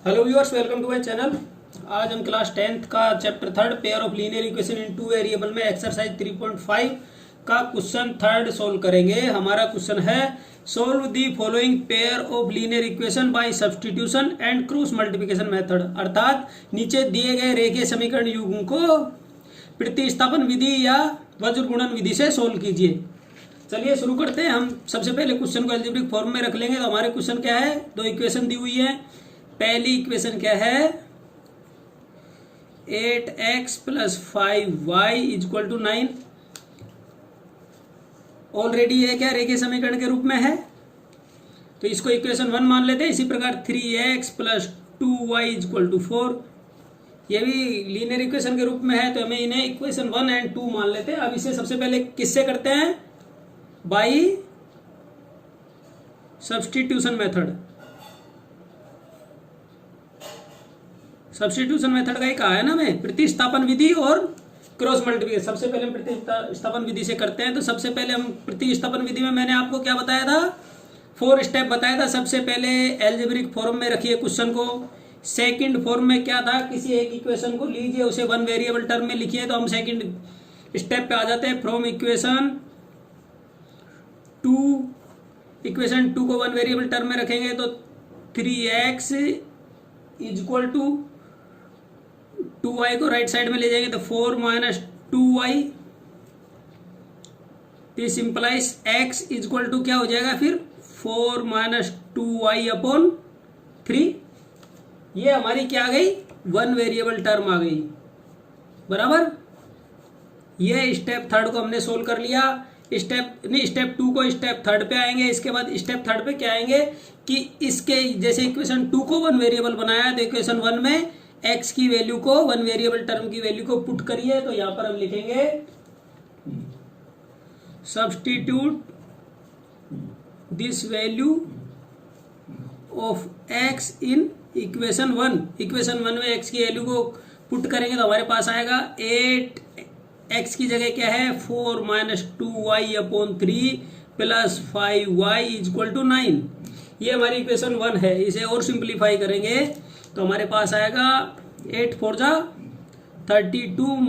Hello viewers, welcome to my channel. आज हम class 10th का chapter 3 pair of linear equation in two variable में exercise 3.5 का question 3 solve करेंगे। हमारा क्वेश्चन है solve the following pair of linear equation by substitution and cross multiplication method. अर्थात नीचे दिए गए रेखीय समीकरण युग्म को प्रतिस्थापन विधि या वज्र गुणन विधि से सोल्व कीजिए। चलिए शुरू करते हैं। हम सबसे पहले क्वेश्चन को अलजेब्रिक फॉर्म में रख लेंगे। तो हमारे क्वेश्चन क्या है, दो इक्वेशन दी हुई है। पहली इक्वेशन क्या है, 8x + 5y = 9। ऑलरेडी ये क्या रेखीय समीकरण के रूप में है, तो इसको इक्वेशन 1 मान लेते हैं। इसी प्रकार 3x + 2y = 4, ये भी लीनियर इक्वेशन के रूप में है, तो हमें इन्हें इक्वेशन 1 और 2 मान लेते हैं। अब इसे सबसे पहले किससे करते हैं, by substitution method. Substitution method का ही कहा है ना हमें, प्रतिस्थापन विधि और क्रॉस मल्टीप्लिकेशन। सबसे पहले हम प्रतिस्थापन विधि से करते हैं। तो सबसे पहले हम प्रतिस्थापन विधि में मैंने आपको क्या बताया था, 4 स्टेप बताया था। सबसे पहले अलजेब्रिक फॉर्म में रखिए क्वेश्चन को। सेकंड फॉर्म में क्या था, किसी एक इक्वेशन को लीजिए, उसे 1 वेरिएबल टर्म में लिखिए। तो हम सेकंड स्टेप पे आ जाते हैं। फ्रॉम इक्वेशन 2 को 1 वेरिएबल टर्म में रखेंगे तो 3x = 2y को राइट साइड में ले जाएंगे तो 4 - 2y। दिस इंप्लाइज x = क्या हो जाएगा फिर, 4 - 2y/3। ये हमारी क्या आ गई, 1 वेरिएबल टर्म आ गई, बराबर। ये स्टेप 3 को हमने सोल्व कर लिया। स्टेप 2 को स्टेप 3 पे आएंगे। इसके बाद स्टेप 3 पे क्या आएंगे कि इसके जैसे इक्वेशन 2 को 1 वेरिएबल बनाया, तो इक्वेशन 1 में x की वैल्यू को, 1 वेरिएबल टर्म की वैल्यू को पुट करिए। तो यहां पर हम लिखेंगे substitute this value of x in equation 1। Equation 1 में x की वैल्यू को पुट करेंगे तो हमारे पास आएगा 8x की जगह क्या है, 4 - 2y/3 + 5y = 9। ये हमारी इक्वेशन 1 है। इसे और सिंप्लीफाई करेंगे तो हमारे पास आएगा 8 × 4 = 32 -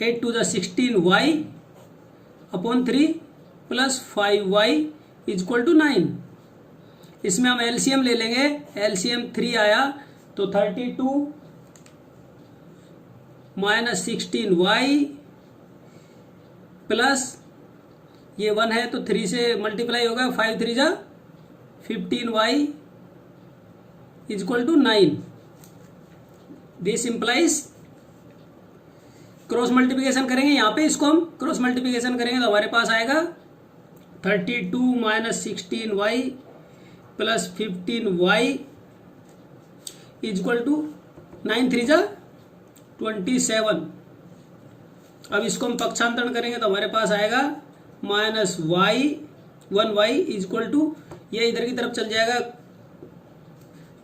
8 × 2 = 16y/3 + 5y = 9। इसमें हम एलसीएम ले लेंगे। एलसीएम 3 आया तो 32 - 16y प्लस ये 1 है तो 3 से मल्टीप्लाई होगा, 5 × 3 = 15y = 9। This implies cross multiplication करेंगे। यहाँ पे इसको हम क्रॉस मल्टीप्लिकेशन करेंगे तो हमारे पास आएगा 32 - 16y + 15y = 9 × 3 = 27। अब इसको हम पक्षांतरण करेंगे तो हमारे पास आएगा -1y = ये इधर की तरफ चल जाएगा,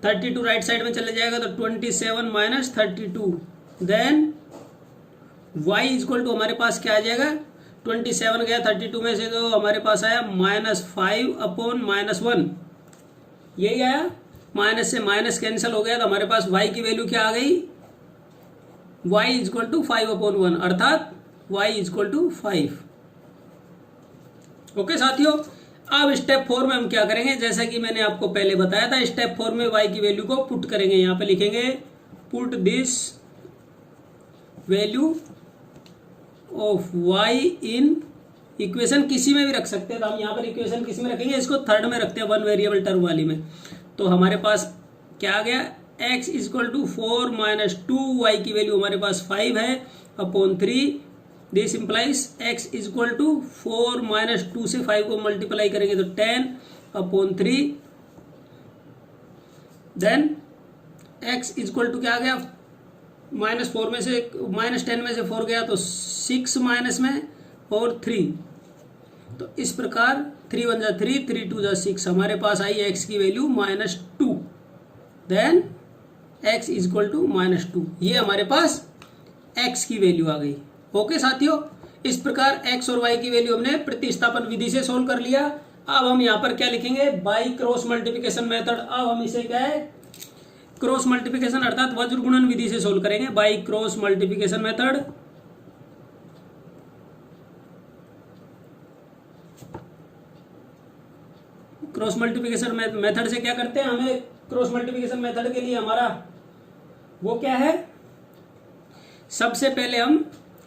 32 राइट साइड में चले जाएगा तो 27 - 32। देन y = हमारे पास क्या आ जाएगा, 27 गया 32 में से तो हमारे पास आया -5/-1। यही आया, माइनस से माइनस कैंसिल हो गया तो हमारे पास y की वैल्यू क्या आ गई, y = 5/1, अर्थात y = 5। ओके साथियों, अब स्टेप 4 में हम क्या करेंगे, जैसा कि मैंने आपको पहले बताया था, स्टेप 4 में y की वैल्यू को पुट करेंगे। यहां पे लिखेंगे put this value of y in equation, किसी में भी रख सकते हैं। तो हम यहाँ पर इक्वेशन किसी में रखेंगे, इसको 3rd में रखते हैं, 1 वेरिएबल टर्म वाली में। तो हमारे पास क्या आ गया, x = 4 - 2y की वैल्यू हमारे पास 5 है /3। दिस इंप्लाइज x = 4 - 2 से 5 को मल्टीप्लाई करेंगे तो 10/3। देन x = क्या आ गया, -4 में से -10 में से 4 गया तो 6 माइनस में और 3। तो इस प्रकार 3 × 1 = 3, 3 × 2 = 6। हमारे पास आई x की वैल्यू -2। Then x = -2। ये हमारे पास x की वैल्यू आ गई। ओके साथियों, इस प्रकार x और y की वैल्यू हमने प्रतिस्थापन विधि से सोल्व कर लिया। अब हम यहाँ पर क्या लिखेंगे, बाई क्रॉस मल्टीप्लिकेशन मेथड। अब हम इसे क्या है, क्रॉस मल्टीप्लिकेशन अर्थात वज्र गुणन विधि से सोल्व करेंगे, by cross multiplication method. Cross multiplication method से क्या करते हैं, हमें क्रॉस मल्टीप्लिकेशन मेथड के लिए हमारा वो क्या है, सबसे पहले हम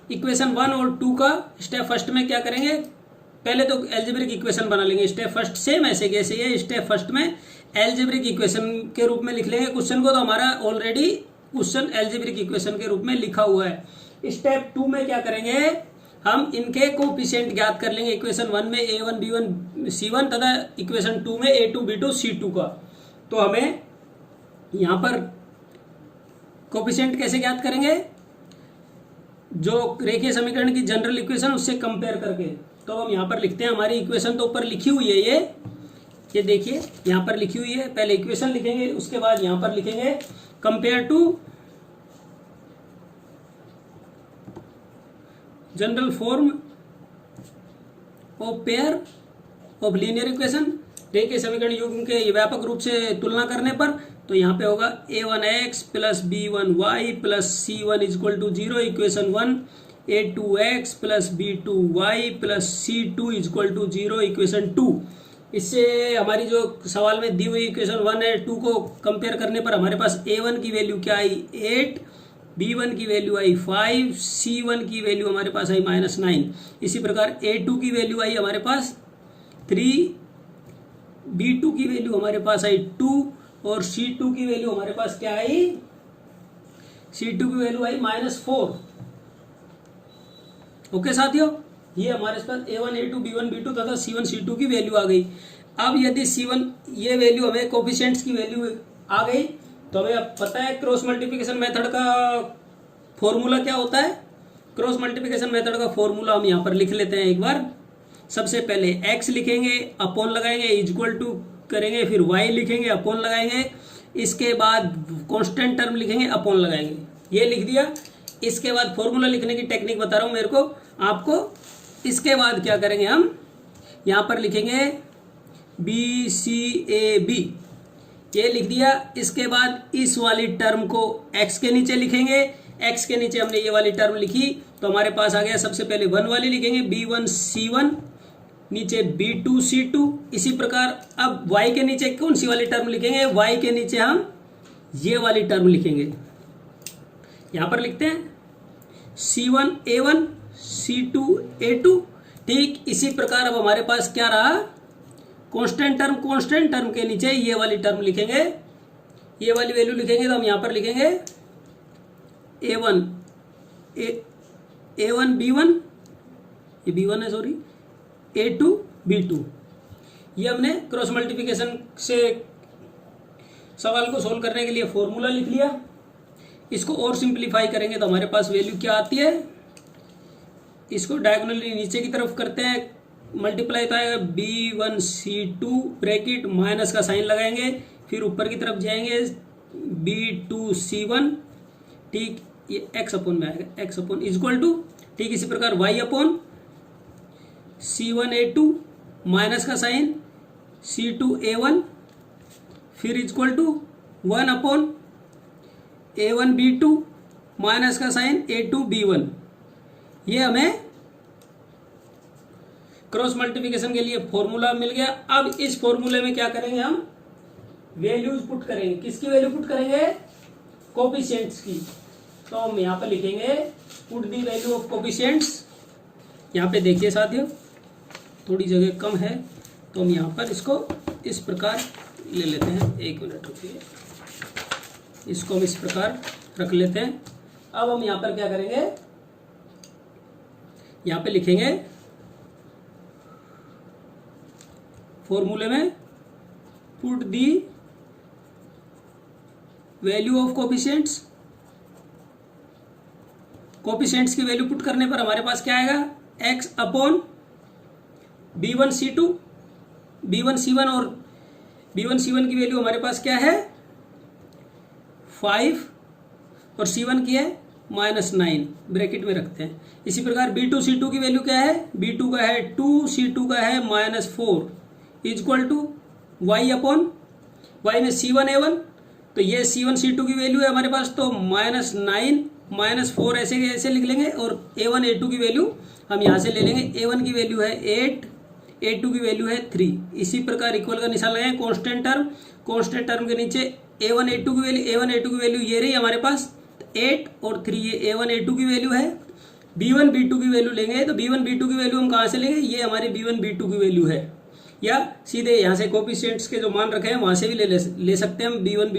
इक्वेशन 1 और 2 का स्टेप फर्स्ट में क्या करेंगे, पहले तो एल्जेब्रिक इक्वेशन बना लेंगे। स्टेप फर्स्ट सेम ऐसे कैसे ये स्टेप फर्स्ट में एल्जेब्रिक इक्वेशन के रूप में लिख लेंगे क्वेश्चन को, तो हमारा ऑलरेडी क्वेश्चन एल्जेब्रिक इक्वेशन के रूप में लिखा हुआ है। स्टेप 2 में क्या करेंगे, हम इनके कोफिशिएंट ज्ञात कर लेंगे। इक्वेशन 1 में a1 b1 c1 तथा इक्वेशन 2 में a2 b2 c2 का। तो हमें यहां पर कोफिशिएंट कैसे ज्ञात करेंगे, जो रेखीय समीकरण की जनरल इक्वेशन उससे कंपेयर करके। तो हम यहाँ पर लिखते हैं, हमारी इक्वेशन तो ऊपर लिखी हुई है, ये देखिए यहाँ पर लिखी हुई है। पहले इक्वेशन लिखेंगे, उसके बाद यहाँ पर लिखेंगे compare to general form of pair of linear equation, रेखीय समीकरण युग्म के व्यापक रूप से तुलना करने पर। तो यहाँ पे होगा a1x plus b1y plus c1 is equal to 0, equation 1 a2x plus b2y plus c2 is equal to 0, equation 2। इससे हमारी जो सवाल में दी हुई इक्वेशन 1 है 2 को कंपेयर करने पर हमारे पास a1 की वैल्यू क्या आई 8, b1 की वैल्यू आई 5, c1 की वैल्यू हमारे पास आई -9। इसी प्रकार a2 की वैल्यू आई हमारे पास 3, b2 की वैल्यू हमारे पास आई 2 और c2 की वैल्यू हमारे पास क्या आई, c2 की वैल्यू आई -4। ओके साथियों, ये हमारे पास a1 a2 b1 b2 तथा c1 c2 की वैल्यू आ गई। अब यदि c1 ये वैल्यू हमें कोफिशिएंट्स की वैल्यू आ गई, तो हमें अब पता है क्रॉस मल्टीप्लिकेशन मेथड का फॉर्मूला क्या होता है। क्रॉस मल्टीप्लिकेशन मेथड का फॉर्मूला हम यहाँ पर लिख लेते हैं एक बार। सबसे पहले x लिखेंगे, अपॉन लगाएंगे, इक्वल टू करेंगे, फिर y लिखेंगे, अपॉन लगाएंगे, इसके बाद कांस्टेंट टर्म लिखेंगे, अपॉन लगाएंगे। ये लिख दिया। इसके बाद फॉर्मूला लिखने की टेक्निक बता रहा हूं मेरे को आपको। इसके बाद क्या करेंगे, हम यहां पर लिखेंगे BCAB, ये लिख दिया। इसके बाद इस वाली टर्म को x के नीचे लिखेंगे, x के नीचे हमने ये वाली टर्म लिखी तो हमारे पास आ गया। सबसे पहले 1 वाली लिखेंगे, B1 C1, नीचे B2 C2। इसी प्रकार अब y के नीचे कौन सी वाली टर्म लिखेंगे, y के नीचे हम ये वाली टर्म लिखेंगे। यहां पर लिखते हैं C1 A1 C2 A2। ठीक इसी प्रकार अब हमारे पास क्या रहा, कांस्टेंट टर्म के नीचे ये वाली टर्म लिखेंगे, ये वाली वैल्यू लिखेंगे। तो हम यहां पर लिखेंगे A1 B1, ये B1 है सॉरी, A2 B2। ये हमने क्रॉस मल्टीप्लिकेशन से सवाल को सोल्व करने के लिए फॉर्मूला लिख लिया। इसको और सिंप्लीफाई करेंगे तो हमारे पास वैल्यू क्या आती है, इसको डायगोनली नीचे की तरफ करते हैं, मल्टीप्लाई तो आएगा B1 C2 ब्रैकेट माइनस का साइन लगाएंगे, फिर ऊपर की तरफ जाएंगे B2 C1। ठीक ये x अपॉन में आएगा, x अपॉन इक्वल टू, ठीक इसी प्रकार y upon C1 A2 minus का साइन C2 A1, फिर equal to 1 upon A1 B2 minus का साइन A2 B1। ये हमें क्रॉस मल्टीप्लिकेशन के लिए फॉर्मूला मिल गया। अब इस फॉर्मूले में क्या करेंगे, हम वैल्यूज पुट करेंगे। किसकी वैल्यू पुट करेंगे, कोफिशिएंट्स की। तो हम यहाँ पर लिखेंगे put the value of coefficients. यहाँ पे देखिए साथियों थोड़ी जगह कम है तो हम यहाँ पर इसको इस प्रकार ले लेते हैं। एक मिनट रुकिए, इसको हम इस प्रकार रख लेते हैं। अब हम यहाँ पर क्या करेंगे, यहाँ पे लिखेंगे फॉर्मूले में put the value of coefficients. Coefficients की वैल्यू पुट करने पर हमारे पास क्या आएगा, x upon B1 C2, B1 C1 और B1 C1 की वैल्यू हमारे पास क्या है 5 और C1 की है -9, ब्रैकेट में रखते हैं। इसी प्रकार B2 C2 की वैल्यू क्या है, B2 का है 2, C2 का है -4, equal to Y upon Y में C1 A1, तो ये C1 C2 की वैल्यू है हमारे पास, तो -9 -4 ऐसे ऐसे लिख लेंगे, और A1 A2 की वैल्यू हम यहाँ से ले लेंगे। A1 की वैल्यू है 8, A2 की वैल्यू है 3। इसी प्रकार इक्वल का निशान लगाएं। कांस्टेंट टर्म के नीचे A1 A2 की वैल्यू ये रही हमारे पास 8 और 3, ये A1 A2 की वैल्यू है। B1 B2 की वैल्यू लेंगे, तो B1 B2 की वैल्यू हम कहाँ से लेंगे, ये हमारी B1 B2 की वैल्यू है, या सीधे यहाँ से कोफिशिएंट्स के जो मान रखे हैं वहां से भी ले सकते हैं हम B1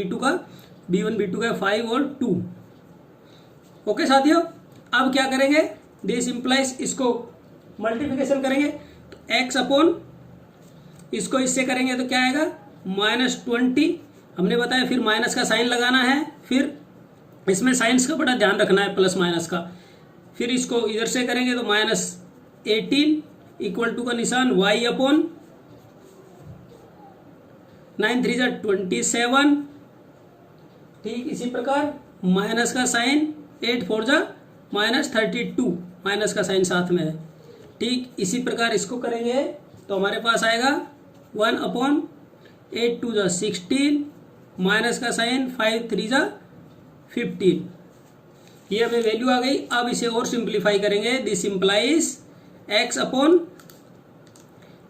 B2 का 5 और 2। ओके साथियों, अब क्या करेंगे, दिस इंप्लाइज, इसको मल्टीप्लिकेशन करेंगे तो x अपॉन इसको इससे करेंगे तो क्या आएगा -20। हमने बताया फिर माइनस का साइन लगाना है, फिर इसमें साइंस का बड़ा ध्यान रखना है, प्लस माइनस का। फिर इसको इधर से करेंगे तो -18 इक्वल टू का निशान y अपॉन 9 3 जा 27। ठीक, इसी प्रकार माइनस का साइन 8 4 जा -32, माइनस का साइन साथ में है। ठीक, इसी प्रकार इसको करेंगे तो हमारे पास आएगा 1 अपॉन 8 2 जा 16, माइनस का साइन 5 3 जा 15। ये हमें वैल्यू आ गई। अब इसे और सिंप्लीफाई करेंगे, दिस इंप्लाइज x अपॉन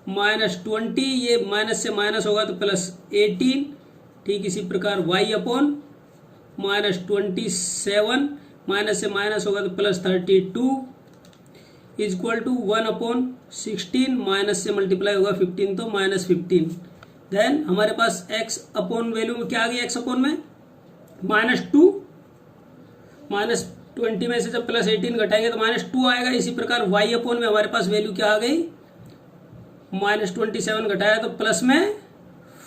-20, ये माइनस से माइनस होगा तो +18। ठीक, इसी प्रकार y अपॉन -27, माइनस से माइनस होगा तो +32 इक्वल टू 1 अपॉन 16, माइनस से मल्टीप्लाई होगा 15 तो -15। देन हमारे पास x अपॉन वैल्यू में क्या आ गई, x अपॉन में -2, -20 में से जब +18 घटाएंगे तो -2 आएगा। इसी प्रकार y अपॉन में हमारे पास वैल्यू क्या आ गई, -27 घटाया तो प्लस में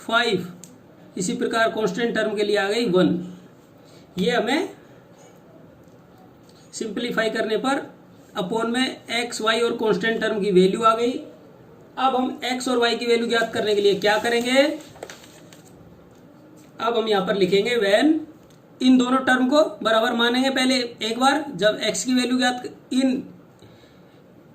5। इसी प्रकार कांस्टेंट टर्म के लिए आ गई 1। ये हमें सिंप्लीफाई करने पर अपॉन में x y और कांस्टेंट टर्म की वैल्यू आ गई। अब हम x और y की वैल्यू ज्ञात करने के लिए क्या करेंगे, अब हम यहां पर लिखेंगे व्हेन, इन दोनों टर्म को बराबर मानेंगे पहले एक बार, जब x की वैल्यू ज्ञात, इन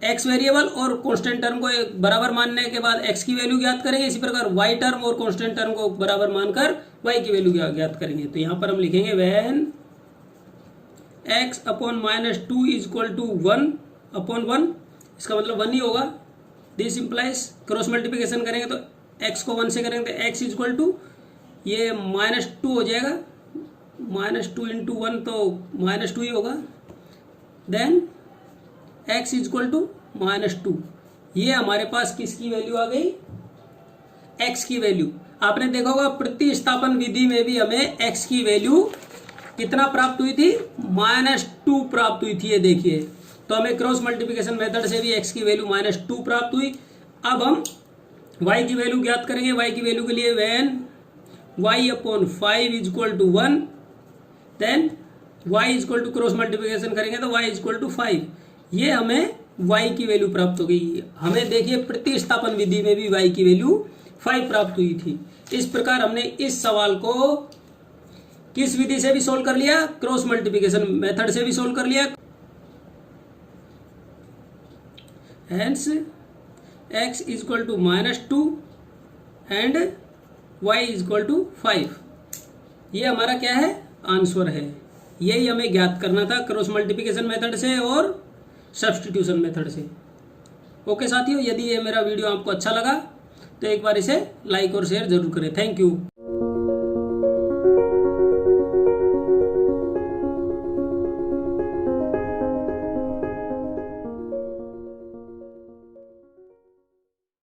x वेरिएबल और कांस्टेंट टर्म को बराबर मानने के बाद x की वैल्यू ज्ञात करेंगे। इसी प्रकार y टर्म और कांस्टेंट टर्म को बराबर मानकर y की वैल्यू ज्ञात करेंगे। तो यहां पर हम लिखेंगे when x upon -2 equal to 1 upon 1, इसका मतलब 1 ही होगा। दिस इंप्लाइज, क्रॉस मल्टीप्लिकेशन करेंगे तो x को 1 से करेंगे तो x इक्वल टू ये -2 हो जाएगा, -2 इंटू 1 तो -2 ही होगा। देन x इक्वल टू -2, ये हमारे पास किसकी वैल्यू आ गई, x की वैल्यू। आपने देखा होगा प्रतिस्थापन विधि में भी हमें x की वैल्यू कितना प्राप्त हुई थी, -2 प्राप्त हुई थी। ये देखिए, तो हमें क्रॉस मल्टीप्लिकेशन मेथड से भी x की वैल्यू -2 प्राप्त हुई। अब हम y की वैल्यू ज्ञात करेंगे। y की वैल्यू के लिए when y upon 5 equal to 1, then y equal to cross multiplication करेंगे तो y इक्वल टू 5। ये हमें y की वैल्यू प्राप्त हो गई। हमें देखिए प्रतिस्थापन विधि में भी y की वैल्यू 5 प्राप्त हुई थी। इस प्रकार हमने इस सवाल को किस विधि से भी सोल्व कर लिया, क्रॉस मल्टीप्लिकेशन मेथड से भी सोल्व कर लिया। Hence x equal to -2 and y equal to 5। ये हमारा क्या है, आंसर है। यही हमें ज्ञात करना था क्रॉस मल्टीप्लिकेशन मेथड से और सब्स्टिट्यूशन मेथड से। ओके साथियों, यदि ये मेरा वीडियो आपको अच्छा लगा तो एक बार इसे लाइक और शेयर जरूर करें। Thank you.